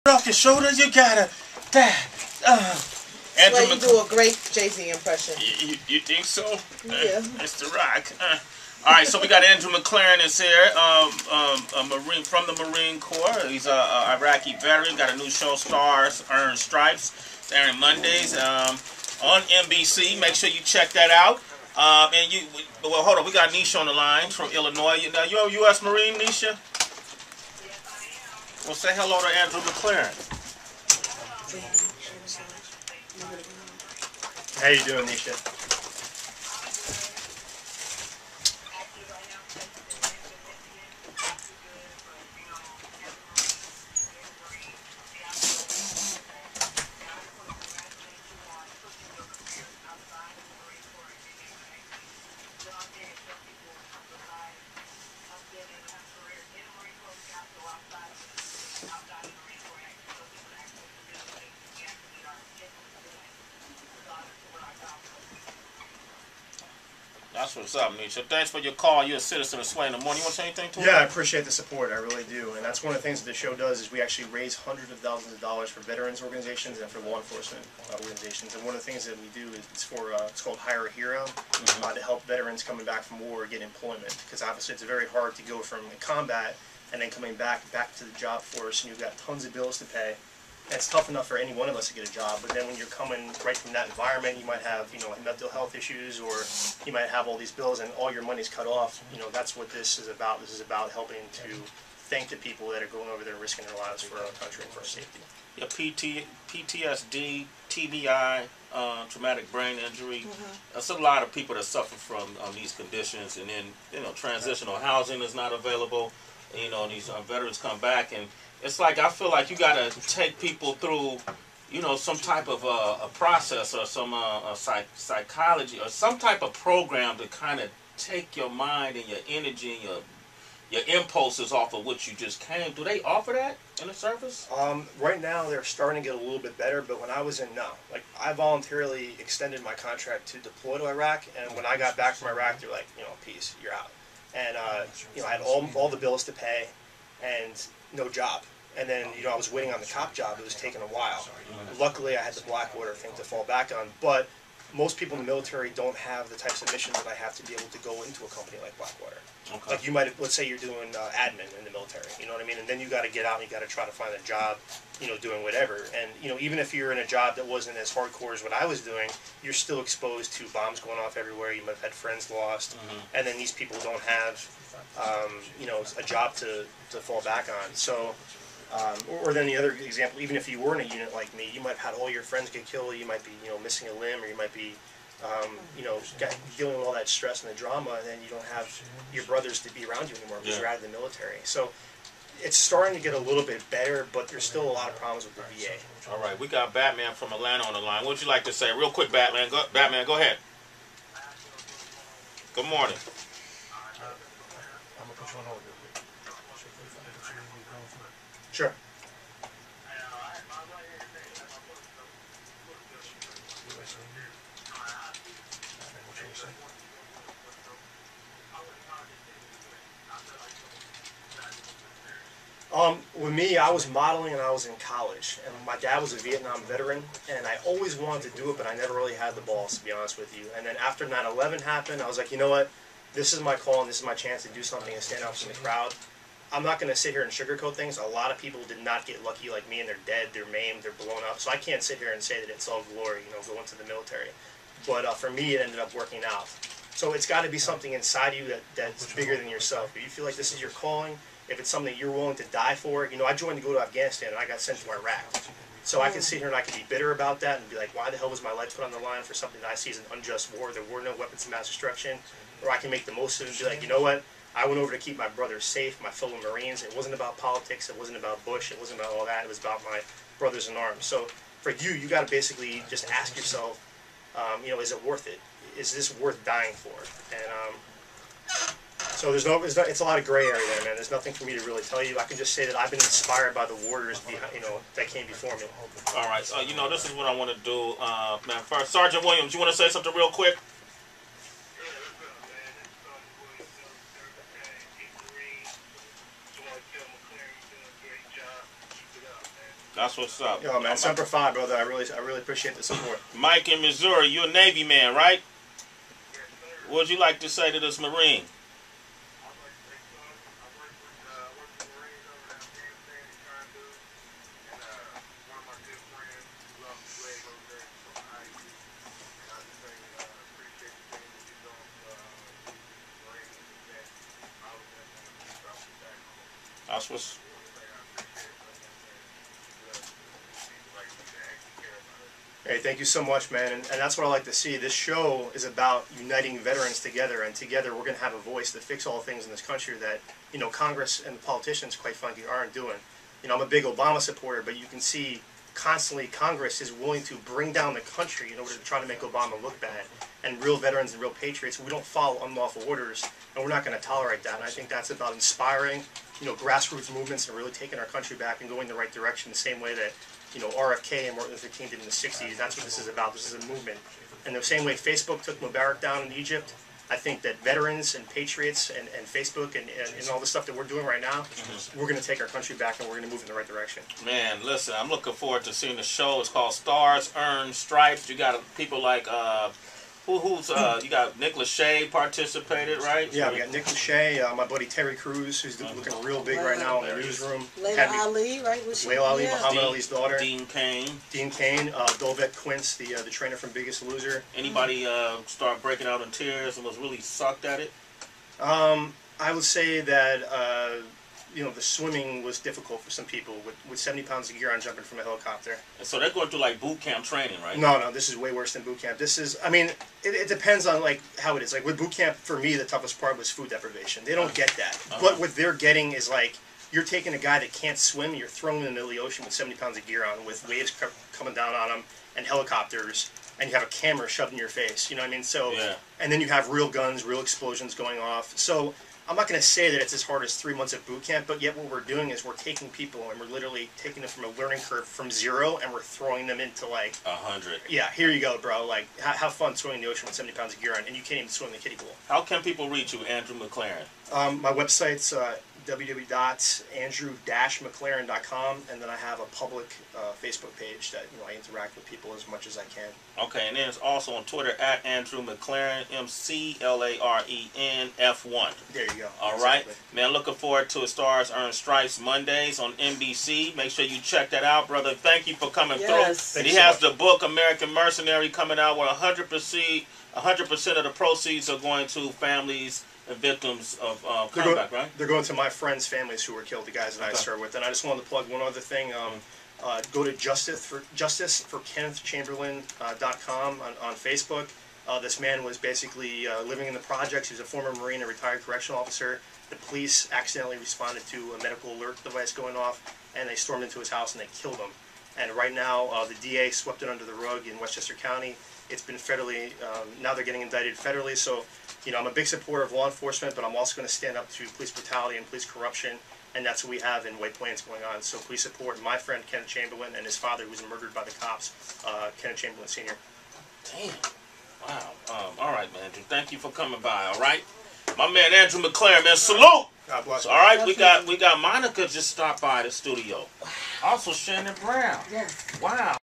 off your shoulders. You gotta. Well, you do a great Jay-Z impression. You think so? Yeah. It's The Rock. All right, so we got Andrew McLaren is here, a Marine from the Marine Corps. He's a Iraqi veteran. Got a new show, Stars Earn Stripes. It's airing Mondays on NBC. Make sure you check that out. Well, hold on. We got Nisha on the line from Illinois. Now, you're a U.S. Marine, Nisha? Well, say hello to Andrew McLaren. How you doing, Nisha? That's what's up, Nisha. Thanks for your call. You're a citizen of Sway in the Morning. You want to say anything to Yeah, I appreciate the support. I really do. And that's one of the things that the show does is we actually raise hundreds of thousands of dollars for veterans organizations and for law enforcement organizations. And one of the things that we do is it's called Hire a Hero to help veterans coming back from war get employment. Because obviously it's very hard to go from combat and then coming back to the job force, and you've got tons of bills to pay. It's tough enough for any one of us to get a job, but then when you're coming right from that environment, you might have, mental health issues, or you might have all these bills and all your money's cut off. That's what this is about. This is about helping to thank the people that are going over there and risking their lives for our country and for our safety. Yeah, PTSD, TBI, traumatic brain injury. There's a lot of people that suffer from these conditions, and then, transitional housing is not available. These veterans come back, and it's like, I feel like you got to take people through, some type of a process or some psychology or some type of program to kind of take your mind and your energy and your impulses off of what you just came. Do they offer that in the service? Right now, they're starting to get a little bit better, but when I was in, no. Like, I voluntarily extended my contract to deploy to Iraq, and when I got back from Iraq, they're like, peace, you're out. And, I had all the bills to pay and no job. And then, I was waiting on the cop job. It was taking a while. Luckily, I had the Blackwater thing to fall back on. But most people in the military don't have the types of missions that I have to be able to go into a company like Blackwater. Okay. Like, you might, let's say you're doing admin in the military, you know what I mean? And then you got to get out and you got to try to find a job, doing whatever. And, even if you're in a job that wasn't as hardcore as what I was doing, you're still exposed to bombs going off everywhere. You might have had friends lost. And then these people don't have, a job to fall back on. So, or then the other example, even if you were in a unit like me, you might have had all your friends get killed, you might be, missing a limb, or you might be, dealing with all that stress and the drama, and then you don't have your brothers to be around you anymore because you're out of the military. So it's starting to get a little bit better, but there's still a lot of problems with the VA. All right, we got Batman from Atlanta on the line. What would you like to say? Real quick, Batman, go ahead. Good morning. I'm going to put you on hold real quick. Sure. With me, I was modeling and I was in college, and my dad was a Vietnam veteran, and I always wanted to do it, but I never really had the balls, to be honest with you. And then after 9/11 happened, I was like, you know what, this is my call and this is my chance to do something and stand out from the crowd. I'm not going to sit here and sugarcoat things. A lot of people did not get lucky like me, and they're dead, they're maimed, they're blown up, so I can't sit here and say that it's all glory, going to the military. But for me, it ended up working out. So it's got to be something inside you that's bigger than yourself. If you feel like this is your calling, if it's something you're willing to die for, I joined to go to Afghanistan and I got sent to Iraq. So I can sit here and I can be bitter about that and be like, why the hell was my life put on the line for something that I see as an unjust war? There were no weapons of mass destruction. Or I can make the most of it and be like, you know what? I went over to keep my brothers safe, my fellow Marines. It wasn't about politics. It wasn't about Bush. It wasn't about all that. It was about my brothers in arms. So for you got to basically just ask yourself, is it worth it? Is this worth dying for? And so it's a lot of gray area there, man. There's nothing for me to really tell you. I can just say that I've been inspired by the warriors, that came before me. All right, so this is what I want to do, man. First, Sergeant Williams, you want to say something real quick? That's what's up. Yo, man, Semper Fi, brother. I really appreciate the support. Mike in Missouri, you're a Navy man, right? What would you like to say to this Marine? That's what's... Hey, thank you so much, man. And that's what I like to see. This show is about uniting veterans together, and together we're going to have a voice to fix all the things in this country that, you know, Congress and the politicians, quite frankly, aren't doing. You know, I'm a big Obama supporter, but you can see constantly Congress is willing to bring down the country in order to try to make Obama look bad. And real veterans and real patriots, we don't follow unlawful orders, and we're not going to tolerate that. And I think that's about inspiring, you know, grassroots movements and really taking our country back and going the right direction the same way that, you know, RFK and Martin Luther King did in the 60s. That's what this is about. This is a movement. And the same way Facebook took Mubarak down in Egypt, I think that veterans and patriots and Facebook and all the stuff that we're doing right now, we're going to take our country back and we're going to move in the right direction. Man, listen, I'm looking forward to seeing the show. It's called Stars Earn Stripes. You got people like... you got Nick Lachey participated, right? Yeah, we got Nick Lachey, my buddy Terry Crews, who's looking real big right now in the newsroom. Layla Ali, right? Layla Ali, Muhammad Ali's daughter. Dean Cain. Dovette Quince, the trainer from Biggest Loser. Anybody start breaking out in tears and was really sucked at it? I would say that you know, the swimming was difficult for some people with 70 pounds of gear on jumping from a helicopter. And so they're going through like boot camp training, right? No, this is way worse than boot camp. This is, I mean, it depends on like how it is. Like with boot camp, for me, the toughest part was food deprivation. They don't get that. But what they're getting is like, you're taking a guy that can't swim, you're throwing him in the middle of the ocean with 70 pounds of gear on, with waves coming down on him, and helicopters, and you have a camera shoved in your face. You know what I mean? So, and then you have real guns, real explosions going off. So, I'm not going to say that it's as hard as 3 months of boot camp, but yet what we're doing is we're taking people and we're literally taking them from a learning curve from 0 and we're throwing them into like 100. Yeah, here you go, bro. Like, have fun swimming in the ocean with 70 pounds of gear on, and you can't even swim in the kiddie pool. How can people reach you, Andrew McLaren? My website's www.andrew-mclaren.com, and then I have a public Facebook page that, you know, I interact with people as much as I can. Okay, and then it's also on Twitter at Andrew McLaren, McLarenF1. There you go. All right, man. Looking forward to Stars Earn Stripes Mondays on NBC. Make sure you check that out, brother. Thank you for coming through. And he has the book American Mercenary coming out where 100% of the proceeds are going to families and victims of combat, right? They're going to my friends' families who were killed, the guys that I served with. And I just wanted to plug one other thing. Go to justiceforkennethchamberlain.com on Facebook. This man was basically living in the projects. He was a former Marine, a retired correctional officer. The police accidentally responded to a medical alert device going off, and they stormed into his house and they killed him. And right now, the DA swept it under the rug in Westchester County. It's been federally, now they're getting indicted federally. So, you know, I'm a big supporter of law enforcement, but I'm also going to stand up to police brutality and police corruption, and that's what we have in White Plains going on. So please support my friend Kenneth Chamberlain and his father, who was murdered by the cops, Kenneth Chamberlain Sr. Damn. Wow. All right, man. Andrew, thank you for coming by, all right? My man Andrew McLaren, man, salute! God bless you. All right, we got Monica just stopped by the studio. Also Shannon Brown. Yes. Wow.